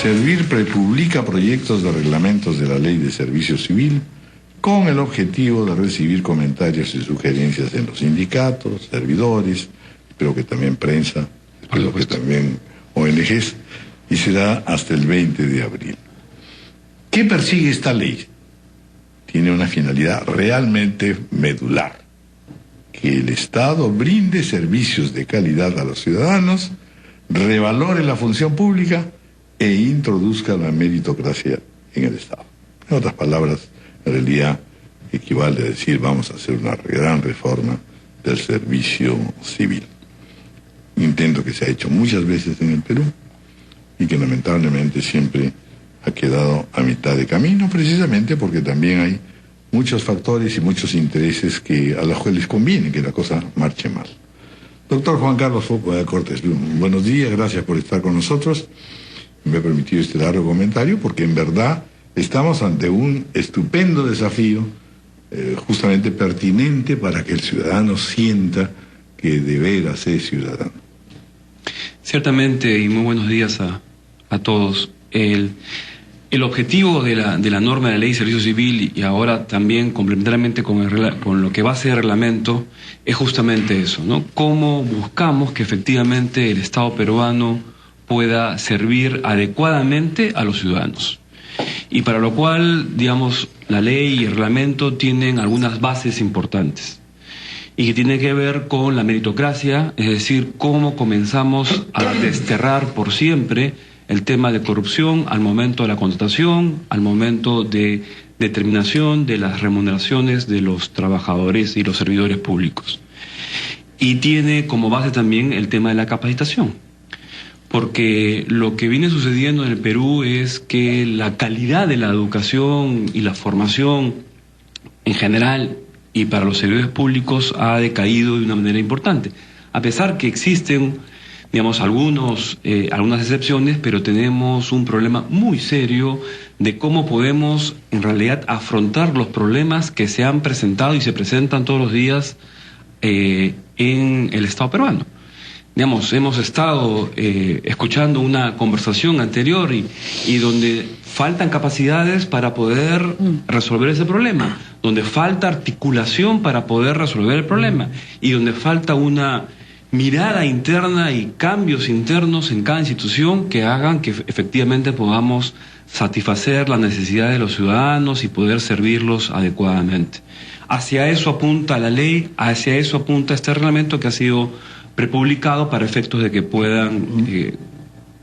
Servir prepublica proyectos de reglamentos de la Ley de Servicio Civil con el objetivo de recibir comentarios y sugerencias en los sindicatos, servidores, espero que también prensa, espero que también ONGs, y será hasta el 20 de abril. ¿Qué persigue esta ley? Tiene una finalidad realmente medular: que el Estado brinde servicios de calidad a los ciudadanos, revalore la función pública e introduzca la meritocracia en el Estado. En otras palabras, en realidad equivale a decir: vamos a hacer una gran reforma del servicio civil. Intento que se ha hecho muchas veces en el Perú y que lamentablemente siempre ha quedado a mitad de camino, precisamente porque también hay muchos factores y muchos intereses a los cuales les conviene que la cosa marche mal. Doctor Juan Carlos Cortés, buenos días, gracias por estar con nosotros. Me he permitido este largo comentario porque en verdad estamos ante un estupendo desafío, justamente pertinente para que el ciudadano sienta que de veras es ciudadano. Ciertamente, y muy buenos días a todos. El objetivo de la norma de la Ley de Servicio Civil, y ahora también complementariamente con lo que va a ser el reglamento, es justamente eso, ¿no? Cómo buscamos que efectivamente el Estado peruano pueda servir adecuadamente a los ciudadanos. Y para lo cual, digamos, la ley y el reglamento tienen algunas bases importantes y que tiene que ver con la meritocracia, es decir, cómo comenzamos a desterrar por siempre el tema de corrupción al momento de la contratación, al momento de determinación de las remuneraciones de los trabajadores y los servidores públicos. Y tiene como base también el tema de la capacitación, porque lo que viene sucediendo en el Perú es que la calidad de la educación y la formación en general y para los servidores públicos ha decaído de una manera importante, a pesar que existen, digamos, algunas excepciones, pero tenemos un problema muy serio de cómo podemos en realidad afrontar los problemas que se han presentado y se presentan todos los días en el Estado peruano. Digamos, hemos estado escuchando una conversación anterior y donde faltan capacidades para poder resolver ese problema, donde falta articulación para poder resolver el problema y donde falta una mirada interna y cambios internos en cada institución que hagan que efectivamente podamos satisfacer las necesidades de los ciudadanos y poder servirlos adecuadamente. Hacia eso apunta la ley, hacia eso apunta este reglamento que ha sido prepublicado para efectos de que puedan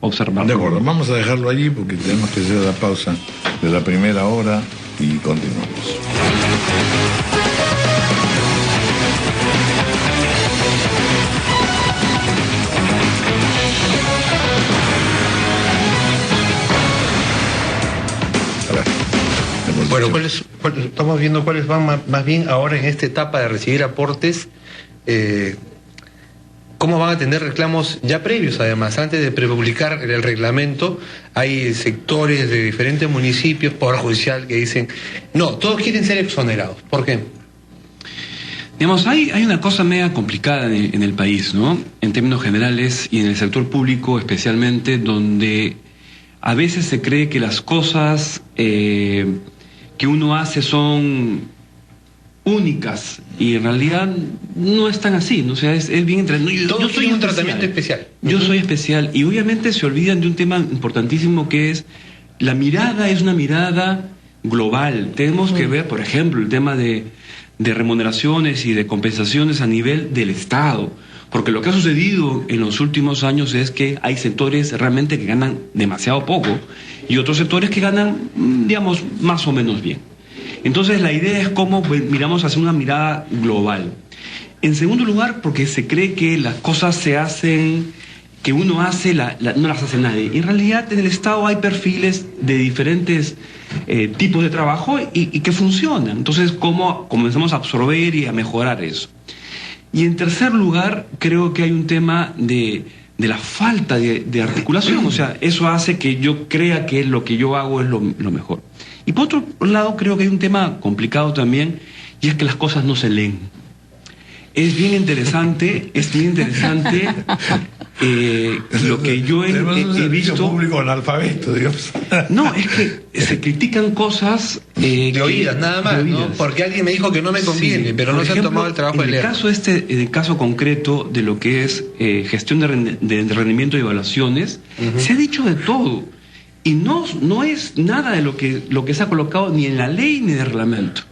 observarlo. De acuerdo, vamos a dejarlo allí porque tenemos que hacer la pausa de la primera hora y continuamos. Bueno, estamos viendo cuáles van más bien ahora en esta etapa de recibir aportes, cómo van a tener reclamos ya previos, además, antes de prepublicar el reglamento. Hay sectores de diferentes municipios, Poder Judicial, que dicen, no, todos quieren ser exonerados. ¿Por qué? Digamos, hay una cosa media complicada en el país, ¿no? En términos generales y en el sector público especialmente, donde a veces se cree que las cosas que uno hace son únicas y en realidad no es tan así, ¿no? O sea, es bien entretenido. Yo soy un tratamiento especial. Yo soy especial y obviamente se olvidan de un tema importantísimo que es la mirada, es una mirada global. Tenemos que ver, por ejemplo, el tema de remuneraciones y de compensaciones a nivel del Estado, porque lo que ha sucedido en los últimos años es que hay sectores realmente que ganan demasiado poco y otros sectores que ganan, digamos, más o menos bien. Entonces la idea es cómo miramos hacia una mirada global. En segundo lugar, porque se cree que las cosas se hacen, que uno hace, no las hace nadie. En realidad en el Estado hay perfiles de diferentes tipos de trabajo y que funcionan. Entonces, ¿cómo comenzamos a absorber y a mejorar eso? Y en tercer lugar, creo que hay un tema de la falta de articulación. O sea, eso hace que yo crea que lo que yo hago es lo mejor. Y por otro lado, creo que hay un tema complicado también, y es que las cosas no se leen. Es bien interesante lo que yo he visto... público analfabeto, digamos. No, es que se critican cosas... de oídas, nada más, ¿no? Porque alguien me dijo que no me conviene, pero no se han tomado el trabajo de leer. En el caso concreto de lo que es gestión de rendimiento y evaluaciones, se ha dicho de todo. Y no es nada de lo que se ha colocado ni en la ley ni en el reglamento.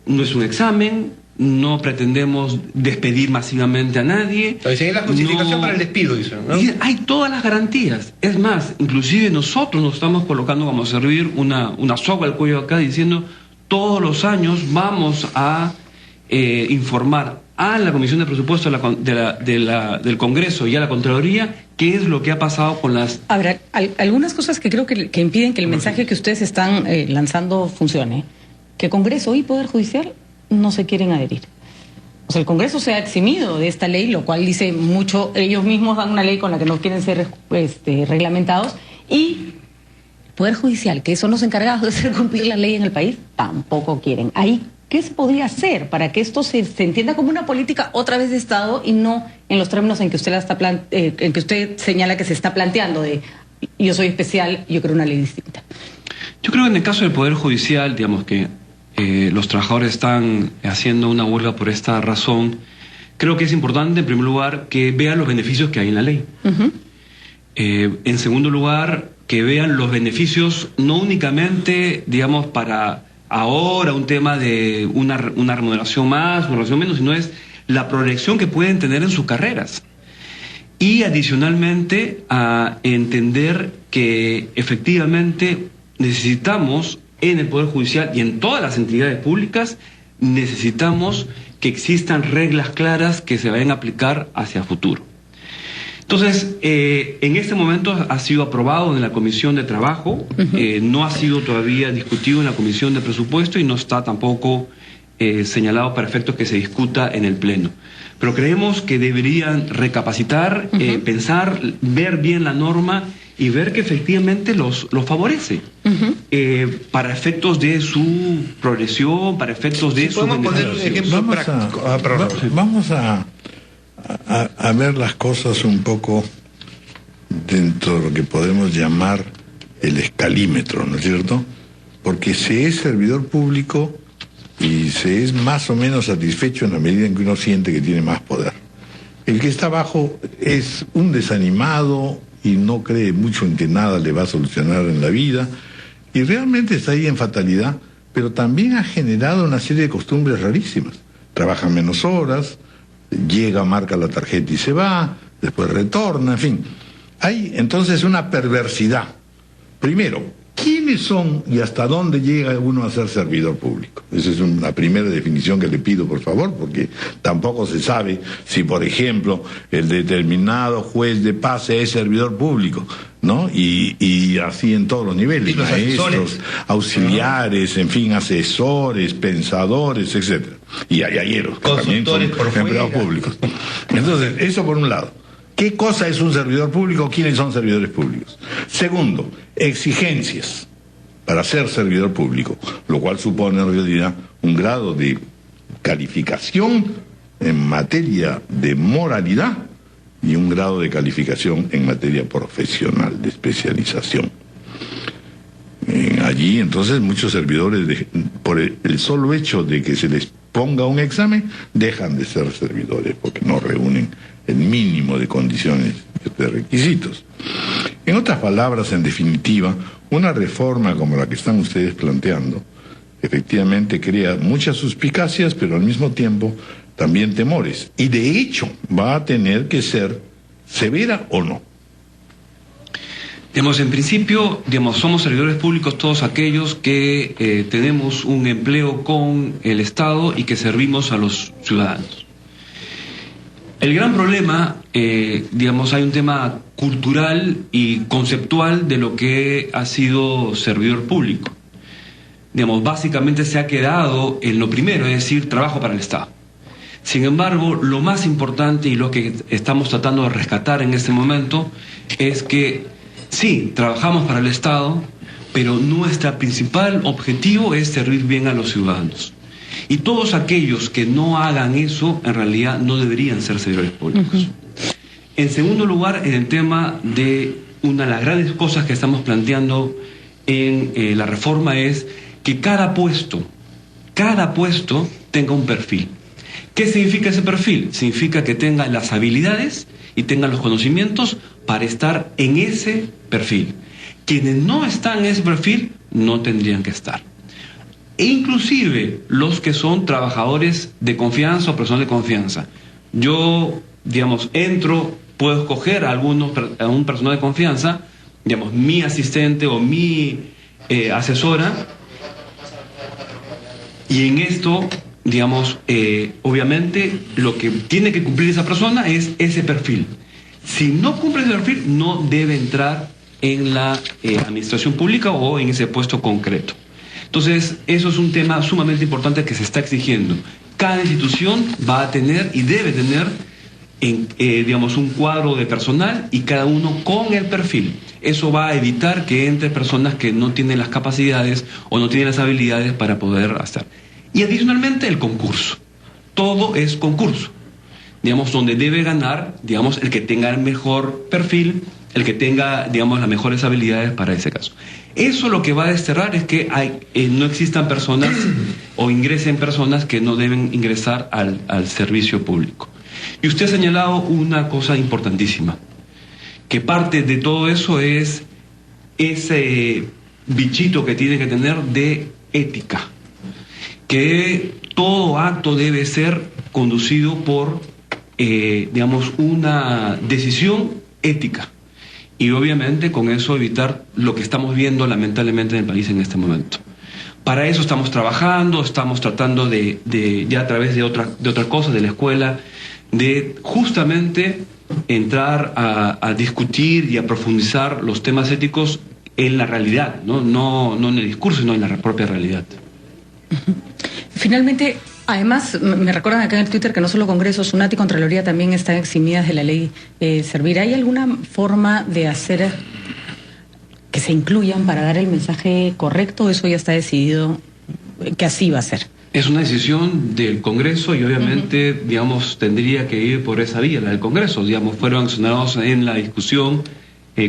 No es un examen, no pretendemos despedir masivamente a nadie. Dicen, es la justificación para el despido, dicen, ¿no? Hay todas las garantías. Es más, inclusive nosotros nos estamos colocando como servir una soga al cuello acá diciendo todos los años vamos a informar a la Comisión de Presupuesto del Congreso y a la Contraloría qué es lo que ha pasado con las... Habrá algunas cosas que creo que impiden que el mensaje que ustedes están lanzando funcione. Que Congreso y Poder Judicial no se quieren adherir. O sea, el Congreso se ha eximido de esta ley, lo cual dice mucho. Ellos mismos dan una ley con la que no quieren ser reglamentados, y Poder Judicial, que son los encargados de hacer cumplir la ley en el país, tampoco quieren. Ahí, ¿qué se podría hacer para que esto se entienda como una política otra vez de Estado y no en los términos en que usted señala que se está planteando de yo soy especial, yo creo una ley distinta? Yo creo que en el caso del Poder Judicial, digamos que los trabajadores están haciendo una huelga por esta razón. Creo que es importante, en primer lugar, que vean los beneficios que hay en la ley. En segundo lugar, que vean los beneficios no únicamente, digamos, para ahora un tema de una remuneración más, una remuneración menos, sino es la proyección que pueden tener en sus carreras. Y adicionalmente a entender que efectivamente necesitamos en el Poder Judicial y en todas las entidades públicas, necesitamos que existan reglas claras que se vayan a aplicar hacia futuro. Entonces, en este momento ha sido aprobado en la Comisión de Trabajo, no ha sido todavía discutido en la Comisión de Presupuesto y no está tampoco señalado para efectos que se discuta en el Pleno. Pero creemos que deberían recapacitar, pensar, ver bien la norma y ver que efectivamente los favorece para efectos de su progresión, para efectos de su beneficio. Vamos a ver las cosas un poco dentro de lo que podemos llamar el escalímetro, ¿no es cierto? Porque se es servidor público y se es más o menos satisfecho en la medida en que uno siente que tiene más poder. El que está abajo es un desanimado y no cree mucho en que nada le va a solucionar en la vida, y realmente está ahí en fatalidad, pero también ha generado una serie de costumbres rarísimas. Trabaja menos horas, llega, marca la tarjeta y se va, después retorna, en fin. Hay entonces una perversidad. Primero, ¿quiénes son y hasta dónde llega uno a ser servidor público? Esa es una primera definición que le pido, por favor, porque tampoco se sabe si, por ejemplo, el determinado juez de paz es servidor público, ¿no? Y así en todos los niveles, maestros, auxiliares, en fin, asesores, pensadores, etcétera. Y ayayeros, que también son empleados públicos. Entonces, eso por un lado. ¿Qué cosa es un servidor público? ¿Quiénes son servidores públicos? Segundo, exigencias para ser servidor público, lo cual supone en realidad un grado de calificación en materia de moralidad y un grado de calificación en materia profesional, de especialización. Allí entonces muchos servidores, por el solo hecho de que se les ponga un examen, dejan de ser servidores porque no reúnen el mínimo de condiciones, de requisitos. En otras palabras, en definitiva, una reforma como la que están ustedes planteando efectivamente crea muchas suspicacias, pero al mismo tiempo también temores. Y de hecho va a tener que ser severa o no. En principio, somos servidores públicos todos aquellos que tenemos un empleo con el Estado y que servimos a los ciudadanos. El gran problema, hay un tema cultural y conceptual de lo que ha sido servidor público. Básicamente se ha quedado en lo primero, es decir, trabajo para el Estado. Sin embargo, lo más importante y lo que estamos tratando de rescatar en este momento es que sí, trabajamos para el Estado, pero nuestro principal objetivo es servir bien a los ciudadanos. Y todos aquellos que no hagan eso, en realidad no deberían ser servidores públicos. En segundo lugar, en el tema de una de las grandes cosas que estamos planteando en la reforma es que cada puesto tenga un perfil. ¿Qué significa ese perfil? Significa que tenga las habilidades y tenga los conocimientos para estar en ese perfil. Quienes no están en ese perfil no tendrían que estar. E inclusive los que son trabajadores de confianza o personal de confianza. Yo, digamos, puedo escoger a un personal de confianza, digamos, mi asistente o mi asesora, y en esto, digamos, obviamente lo que tiene que cumplir esa persona es ese perfil. Si no cumple ese perfil, no debe entrar en la administración pública o en ese puesto concreto. Entonces, eso es un tema sumamente importante que se está exigiendo. Cada institución va a tener y debe tener, digamos, un cuadro de personal y cada uno con el perfil. Eso va a evitar que entre personas que no tienen las capacidades o no tienen las habilidades para poder hacer. Y adicionalmente el concurso. Todo es concurso. Digamos, donde debe ganar, digamos, el que tenga el mejor perfil, el que tenga, digamos, las mejores habilidades para ese caso. Eso lo que va a desterrar es que no existan personas o ingresen personas que no deben ingresar al servicio público. Y usted ha señalado una cosa importantísima, que parte de todo eso es ese bichito que tiene que tener de ética, que todo acto debe ser conducido por, digamos, una decisión ética. Y obviamente con eso evitar lo que estamos viendo lamentablemente en el país en este momento. Para eso estamos trabajando, estamos tratando de ya a través de otra cosa, de la escuela, de justamente entrar a discutir y a profundizar los temas éticos en la realidad, no en el discurso, sino en la propia realidad. Finalmente, además, me recuerdan acá en el Twitter que no solo Congreso, SUNAT y Contraloría también están eximidas de la ley Servir. ¿Hay alguna forma de hacer que se incluyan para dar el mensaje correcto? ¿Eso ya está decidido que así va a ser? Es una decisión del Congreso y obviamente, digamos, tendría que ir por esa vía, la del Congreso. Digamos, fueron accionados en la discusión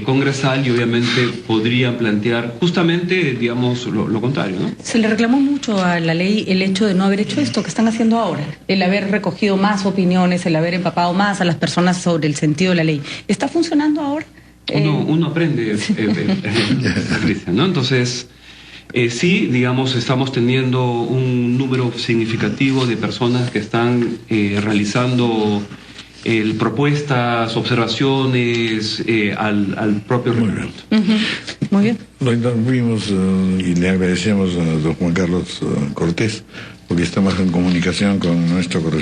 congresal y obviamente podrían plantear justamente, digamos, lo contrario, ¿no? Se le reclamó mucho a la ley el hecho de no haber hecho esto que están haciendo ahora, el haber recogido más opiniones, el haber empapado más a las personas sobre el sentido de la ley. ¿Está funcionando ahora? Uno aprende, Cristian, ¿no? Entonces, sí, digamos, estamos teniendo un número significativo de personas que están realizando propuestas, observaciones al propio reglamento. Muy bien. Lo interrumpimos y le agradecemos a don Juan Carlos Cortés, porque estamos en comunicación con nuestro corresponsal.